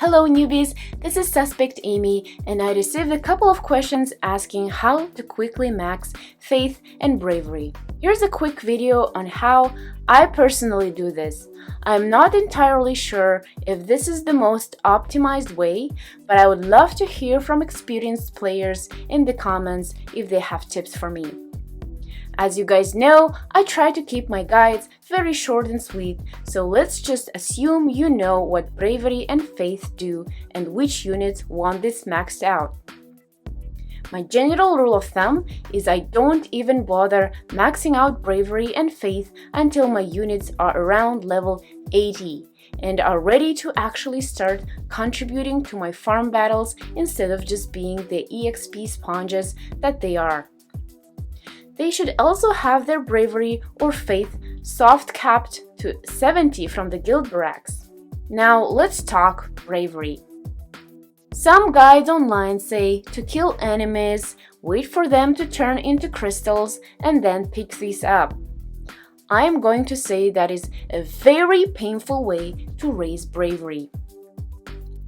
Hello newbies, this is Suspect Amy and I received a couple of questions asking how to quickly max faith and bravery. Here's a quick video on how I personally do this. I'm not entirely sure if this is the most optimized way, but I would love to hear from experienced players in the comments if they have tips for me. As you guys know, I try to keep my guides very short and sweet, so let's just assume you know what bravery and faith do and which units want this maxed out. My general rule of thumb is I don't even bother maxing out bravery and faith until my units are around level 80 and are ready to actually start contributing to my farm battles instead of just being the EXP sponges that they are. They should also have their bravery or faith soft capped to 70 from the guild barracks. Now let's talk bravery. Some guides online say to kill enemies, wait for them to turn into crystals, and then pick these up. I am going to say that is a very painful way to raise bravery.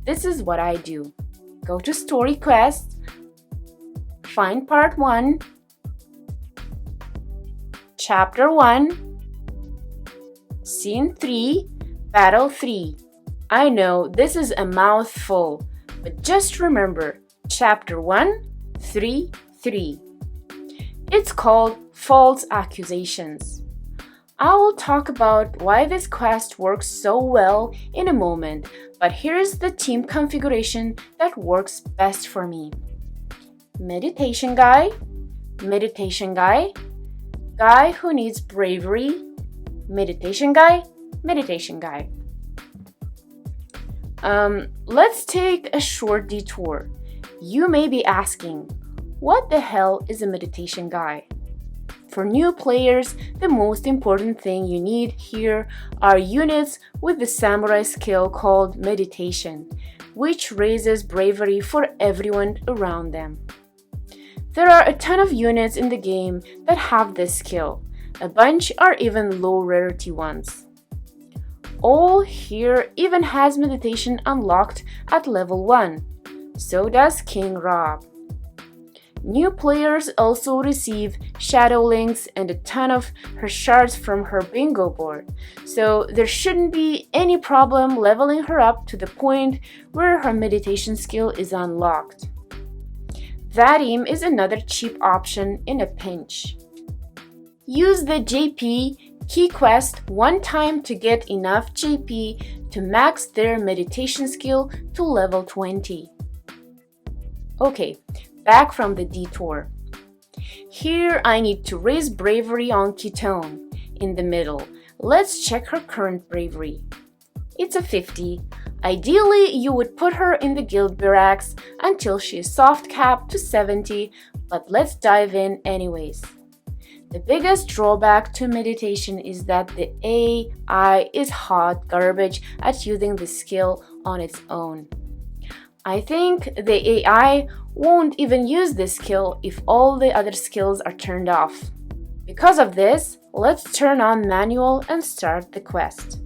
This is what I do. Go to story quest, find part 1, Chapter 1, Scene 3, Battle 3. I know this is a mouthful, but just remember Chapter 1, 3, 3. It's called False Accusations. I will talk about why this quest works so well in a moment, but here's the team configuration that works best for me. Meditation guy, meditation guy, guy who needs bravery, meditation guy, meditation guy. Let's take a short detour. You may be asking, what the hell is a meditation guy? For new players, the most important thing you need here are units with the samurai skill called meditation, which raises bravery for everyone around them. There are a ton of units in the game that have this skill. A bunch are even low rarity ones. All here even has meditation unlocked at level 1. So does King Rob. New players also receive Shadow Links and a ton of her shards from her bingo board, so there shouldn't be any problem leveling her up to the point where her meditation skill is unlocked. Vadim is another cheap option in a pinch. Use the JP key quest one time to get enough JP to max their meditation skill to level 20. Okay, back from the detour. Here I need to raise bravery on Ketone in the middle. Let's check her current bravery. It's a 50. Ideally, you would put her in the guild barracks until she is soft capped to 70, but let's dive in anyways. The biggest drawback to meditation is that the AI is hot garbage at using the skill on its own. I think the AI won't even use this skill if all the other skills are turned off. Because of this, let's turn on manual and start the quest.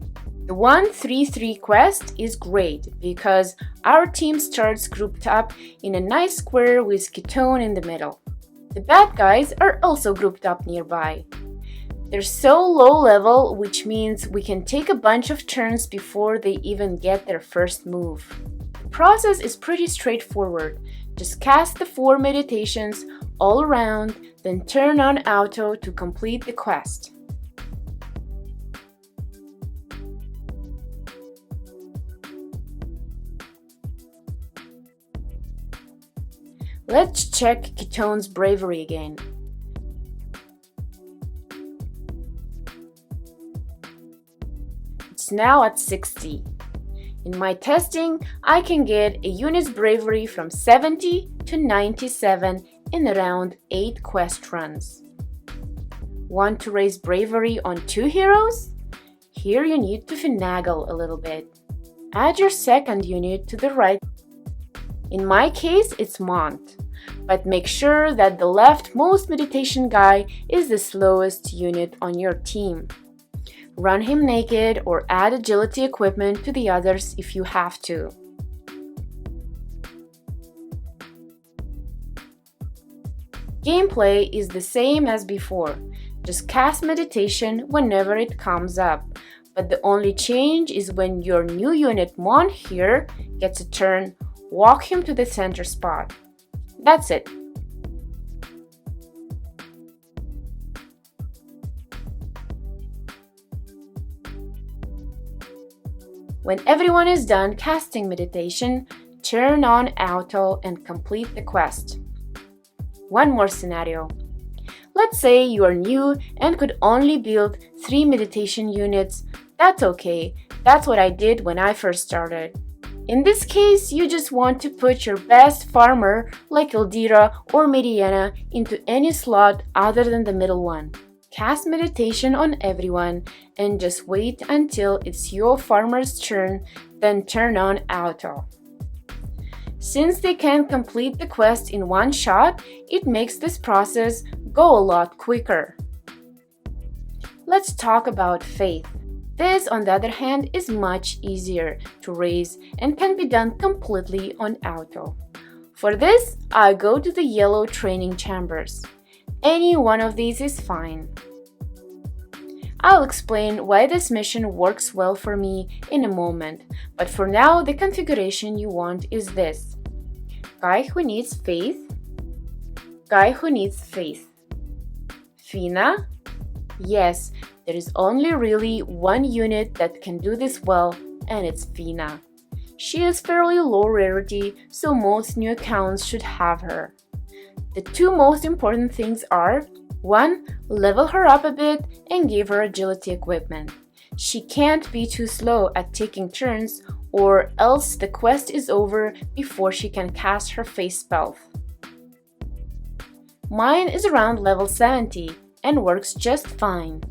The 133 quest is great because our team starts grouped up in a nice square with Ketone in the middle. The bad guys are also grouped up nearby. They're so low level, which means we can take a bunch of turns before they even get their first move. The process is pretty straightforward. Just cast the 4 meditations all around, then turn on auto to complete the quest. Let's check Ketone's bravery again. It's now at 60. In my testing, I can get a unit's bravery from 70 to 97 in around 8 quest runs. Want to raise bravery on 2 heroes? Here you need to finagle a little bit. Add your second unit to the right. In my case, it's Mont, but make sure that the leftmost meditation guy is the slowest unit on your team. Run him naked or add agility equipment to the others if you have to. Gameplay is the same as before. Just cast meditation whenever it comes up. But the only change is when your new unit Mon here gets a turn, walk him to the center spot. That's it. When everyone is done casting meditation, turn on auto and complete the quest. One more scenario. Let's say you are new and could only build 3 meditation units. That's okay. That's what I did when I first started. In this case, you just want to put your best farmer like Eldira or Mediana into any slot other than the middle one. Cast meditation on everyone and just wait until it's your farmer's turn, then turn on auto. Since they can complete the quest in one shot, it makes this process go a lot quicker. Let's talk about faith. This, on the other hand, is much easier to raise and can be done completely on auto. For this, I go to the yellow training chambers. Any one of these is fine. I'll explain why this mission works well for me in a moment, but for now the configuration you want is this. Guy who needs faith, guy who needs faith. Fina? Yes, there is only really one unit that can do this well, and it's Fina. She is fairly low rarity, so most new accounts should have her. The two most important things are: 1. Level her up a bit and give her agility equipment. She can't be too slow at taking turns, or else the quest is over before she can cast her face spell. Mine is around level 70 and works just fine.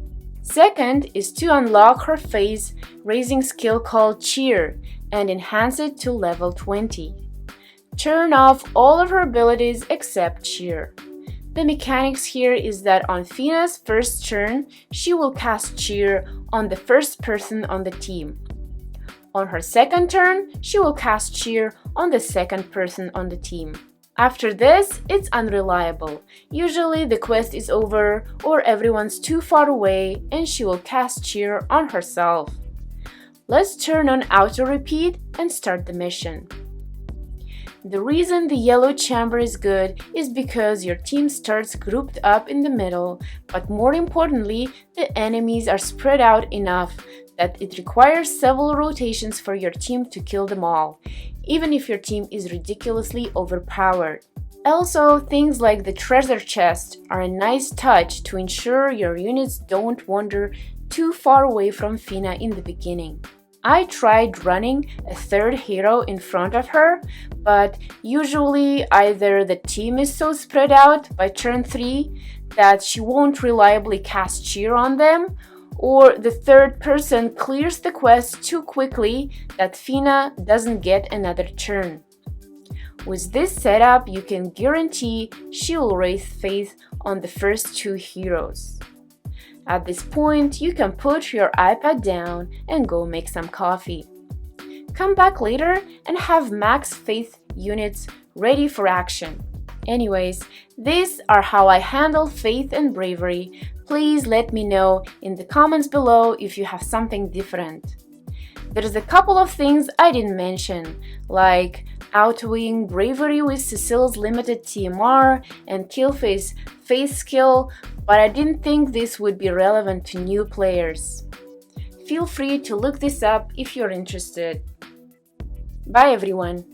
Second is to unlock her face raising skill called Cheer and enhance it to level 20. Turn off all of her abilities except Cheer. The mechanics here is that on Fina's first turn, she will cast Cheer on the first person on the team. On her second turn, she will cast Cheer on the second person on the team. After this, it's unreliable. Usually the quest is over or everyone's too far away and she will cast Cheer on herself. Let's turn on auto repeat and start the mission. The reason the yellow chamber is good is because your team starts grouped up in the middle, but more importantly, the enemies are spread out enough that it requires several rotations for your team to kill them all, even if your team is ridiculously overpowered. Also, things like the treasure chest are a nice touch to ensure your units don't wander too far away from Fina in the beginning. I tried running a third hero in front of her, but usually either the team is so spread out by turn 3 that she won't reliably cast Cheer on them, or the third person clears the quest too quickly that Fina doesn't get another turn. With this setup, you can guarantee she will raise faith on the first 2 heroes. At this point, you can put your iPad down and go make some coffee. Come back later and have max faith units ready for action. Anyways, these are how I handle faith and bravery. Please let me know in the comments below if you have something different. There's a couple of things I didn't mention, like autoing bravery with Cecile's limited TMR and Killface face skill, but I didn't think this would be relevant to new players. Feel free to look this up if you're interested. Bye everyone!